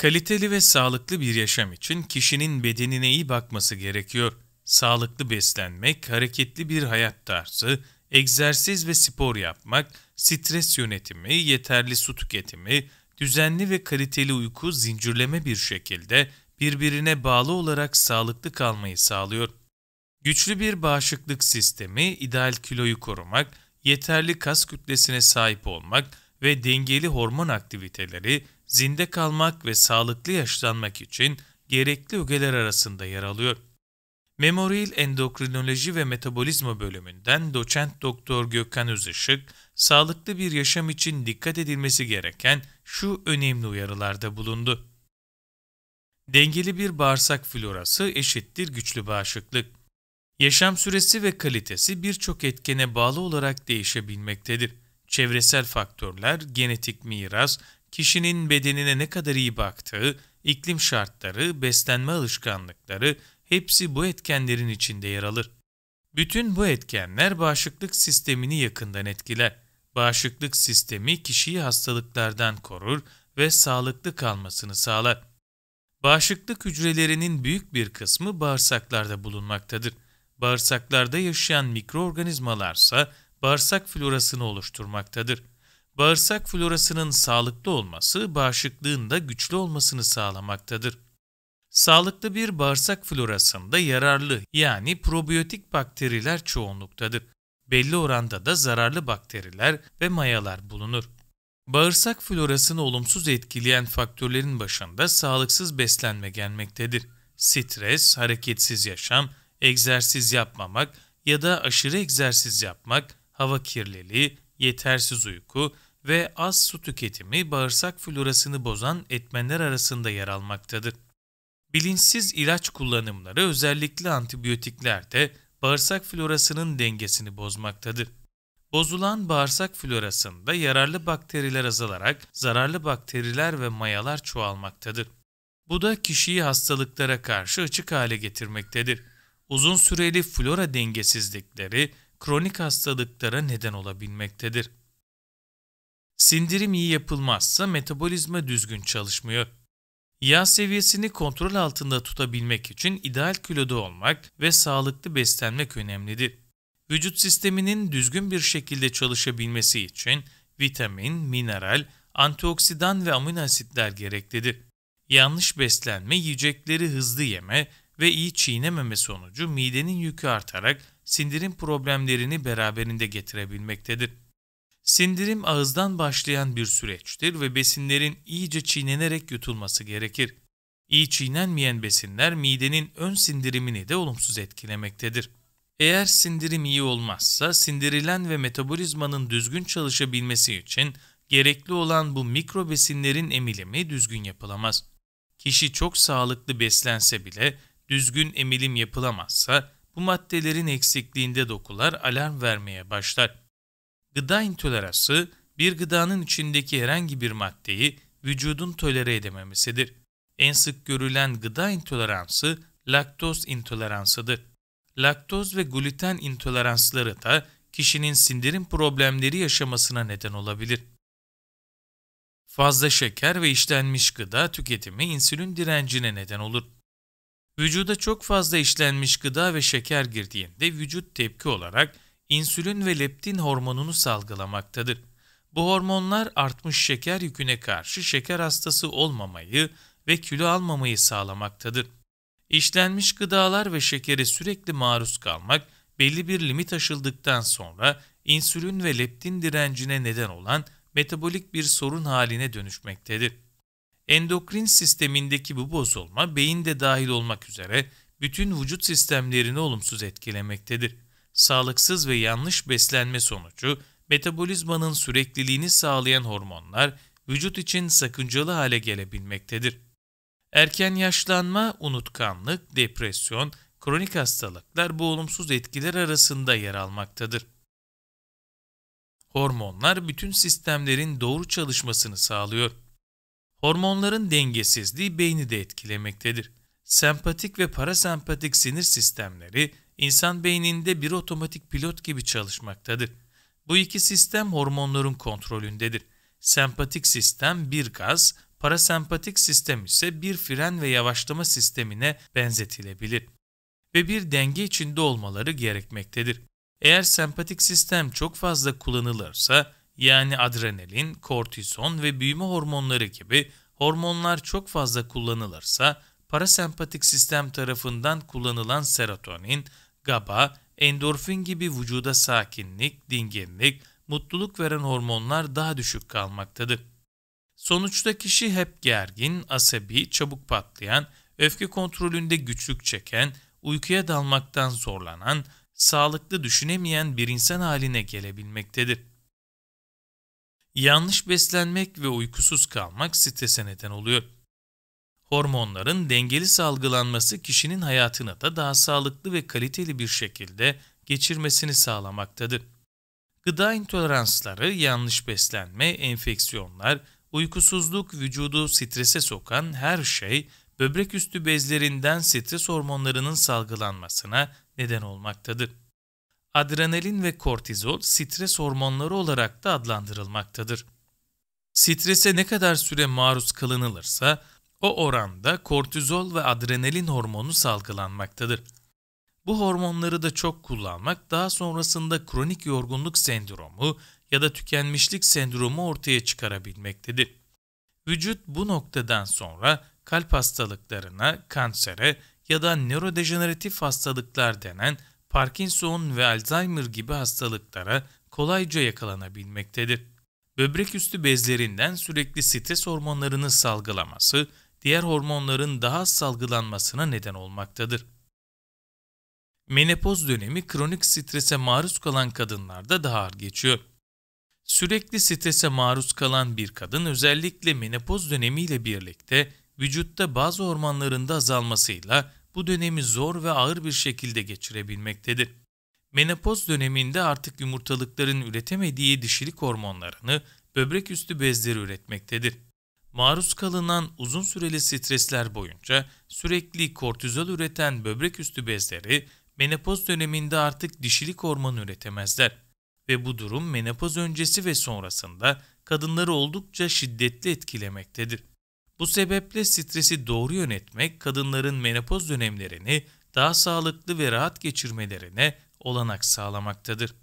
Kaliteli ve sağlıklı bir yaşam için kişinin bedenine iyi bakması gerekiyor. Sağlıklı beslenmek, hareketli bir hayat tarzı, egzersiz ve spor yapmak, stres yönetimi, yeterli su tüketimi, düzenli ve kaliteli uyku zincirleme bir şekilde birbirine bağlı olarak sağlıklı kalmayı sağlıyor. Güçlü bir bağışıklık sistemi, ideal kiloyu korumak, yeterli kas kütlesine sahip olmak ve dengeli hormon aktiviteleri, zinde kalmak ve sağlıklı yaşlanmak için gerekli ögeler arasında yer alıyor. Memorial Endokrinoloji ve Metabolizma bölümünden doçent doktor Gökhan Özışık, sağlıklı bir yaşam için dikkat edilmesi gereken şu önemli uyarılarda bulundu. Dengeli bir bağırsak florası eşittir güçlü bağışıklık. Yaşam süresi ve kalitesi birçok etkene bağlı olarak değişebilmektedir. Çevresel faktörler, genetik miras, kişinin bedenine ne kadar iyi baktığı, iklim şartları, beslenme alışkanlıkları hepsi bu etkenlerin içinde yer alır. Bütün bu etkenler bağışıklık sistemini yakından etkiler. Bağışıklık sistemi kişiyi hastalıklardan korur ve sağlıklı kalmasını sağlar. Bağışıklık hücrelerinin büyük bir kısmı bağırsaklarda bulunmaktadır. Bağırsaklarda yaşayan mikroorganizmalarsa bağırsak florasını oluşturmaktadır. Bağırsak florasının sağlıklı olması, bağışıklığın da güçlü olmasını sağlamaktadır. Sağlıklı bir bağırsak florasında yararlı yani probiyotik bakteriler çoğunluktadır. Belli oranda da zararlı bakteriler ve mayalar bulunur. Bağırsak florasını olumsuz etkileyen faktörlerin başında sağlıksız beslenme gelmektedir. Stres, hareketsiz yaşam, egzersiz yapmamak ya da aşırı egzersiz yapmak, hava kirliliği, yetersiz uyku ve az su tüketimi bağırsak florasını bozan etmenler arasında yer almaktadır. Bilinçsiz ilaç kullanımları, özellikle antibiyotikler de bağırsak florasının dengesini bozmaktadır. Bozulan bağırsak florasında yararlı bakteriler azalarak zararlı bakteriler ve mayalar çoğalmaktadır. Bu da kişiyi hastalıklara karşı açık hale getirmektedir. Uzun süreli flora dengesizlikleri kronik hastalıklara neden olabilmektedir. Sindirim iyi yapılmazsa metabolizma düzgün çalışmıyor. Yağ seviyesini kontrol altında tutabilmek için ideal kiloda olmak ve sağlıklı beslenmek önemlidir. Vücut sisteminin düzgün bir şekilde çalışabilmesi için vitamin, mineral, antioksidan ve amino asitler gereklidir. Yanlış beslenme, yiyecekleri hızlı yeme ve iyi çiğnememe sonucu midenin yükü artarak sindirim problemlerini beraberinde getirebilmektedir. Sindirim ağızdan başlayan bir süreçtir ve besinlerin iyice çiğnenerek yutulması gerekir. İyi çiğnenmeyen besinler midenin ön sindirimini de olumsuz etkilemektedir. Eğer sindirim iyi olmazsa sindirilen ve metabolizmanın düzgün çalışabilmesi için gerekli olan bu mikro besinlerin emilimi düzgün yapılamaz. Kişi çok sağlıklı beslense bile düzgün emilim yapılamazsa bu maddelerin eksikliğinde dokular alarm vermeye başlar. Gıda intoleransı, bir gıdanın içindeki herhangi bir maddeyi vücudun tolere edememesidir. En sık görülen gıda intoleransı laktoz intoleransıdır. Laktoz ve gluten intoleransları da kişinin sindirim problemleri yaşamasına neden olabilir. Fazla şeker ve işlenmiş gıda tüketimi insülin direncine neden olur. Vücuda çok fazla işlenmiş gıda ve şeker girdiğinde vücut tepki olarak insülin ve leptin hormonunu salgılamaktadır. Bu hormonlar artmış şeker yüküne karşı şeker hastası olmamayı ve kilo almamayı sağlamaktadır. İşlenmiş gıdalar ve şekere sürekli maruz kalmak belli bir limit aşıldıktan sonra insülin ve leptin direncine neden olan metabolik bir sorun haline dönüşmektedir. Endokrin sistemindeki bu bozulma beyin de dahil olmak üzere bütün vücut sistemlerini olumsuz etkilemektedir. Sağlıksız ve yanlış beslenme sonucu metabolizmanın sürekliliğini sağlayan hormonlar vücut için sakıncalı hale gelebilmektedir. Erken yaşlanma, unutkanlık, depresyon, kronik hastalıklar bu olumsuz etkiler arasında yer almaktadır. Hormonlar bütün sistemlerin doğru çalışmasını sağlıyor. Hormonların dengesizliği beyni de etkilemektedir. Sempatik ve parasempatik sinir sistemleri insan beyninde bir otomatik pilot gibi çalışmaktadır. Bu iki sistem hormonların kontrolündedir. Sempatik sistem bir gaz, Parasempatik sistem ise bir fren ve yavaşlama sistemine benzetilebilir ve bir denge içinde olmaları gerekmektedir. Eğer sempatik sistem çok fazla kullanılırsa, yani adrenalin, kortizon ve büyüme hormonları gibi hormonlar çok fazla kullanılırsa, parasempatik sistem tarafından kullanılan serotonin, GABA, endorfin gibi vücuda sakinlik, dinginlik, mutluluk veren hormonlar daha düşük kalmaktadır. Sonuçta kişi hep gergin, asabi, çabuk patlayan, öfke kontrolünde güçlük çeken, uykuya dalmaktan zorlanan, sağlıklı düşünemeyen bir insan haline gelebilmektedir. Yanlış beslenmek ve uykusuz kalmak strese neden oluyor. Hormonların dengeli salgılanması kişinin hayatını da daha sağlıklı ve kaliteli bir şekilde geçirmesini sağlamaktadır. Gıda intoleransları, yanlış beslenme, enfeksiyonlar, uykusuzluk, vücudu strese sokan her şey böbrek üstü bezlerinden stres hormonlarının salgılanmasına neden olmaktadır. Adrenalin ve kortizol stres hormonları olarak da adlandırılmaktadır. Strese ne kadar süre maruz kalınılırsa o oranda kortizol ve adrenalin hormonu salgılanmaktadır. Bu hormonları da çok kullanmak daha sonrasında kronik yorgunluk sendromu ya da tükenmişlik sendromu ortaya çıkarabilmektedir. Vücut bu noktadan sonra kalp hastalıklarına, kansere ya da nörodejeneratif hastalıklar denen Parkinson ve Alzheimer gibi hastalıklara kolayca yakalanabilmektedir. Böbrek üstü bezlerinden sürekli stres hormonlarının salgılaması, diğer hormonların daha az salgılanmasına neden olmaktadır. Menopoz dönemi kronik strese maruz kalan kadınlarda daha ağır geçiyor. Sürekli strese maruz kalan bir kadın özellikle menopoz dönemiyle birlikte vücutta bazı hormonlarında azalmasıyla bu dönemi zor ve ağır bir şekilde geçirebilmektedir. Menopoz döneminde artık yumurtalıkların üretemediği dişilik hormonlarını böbrek üstü bezleri üretmektedir. Maruz kalınan uzun süreli stresler boyunca sürekli kortizol üreten böbrek üstü bezleri menopoz döneminde artık dişilik hormonu üretemezler ve bu durum menopoz öncesi ve sonrasında kadınları oldukça şiddetli etkilemektedir. Bu sebeple stresi doğru yönetmek kadınların menopoz dönemlerini daha sağlıklı ve rahat geçirmelerine olanak sağlamaktadır.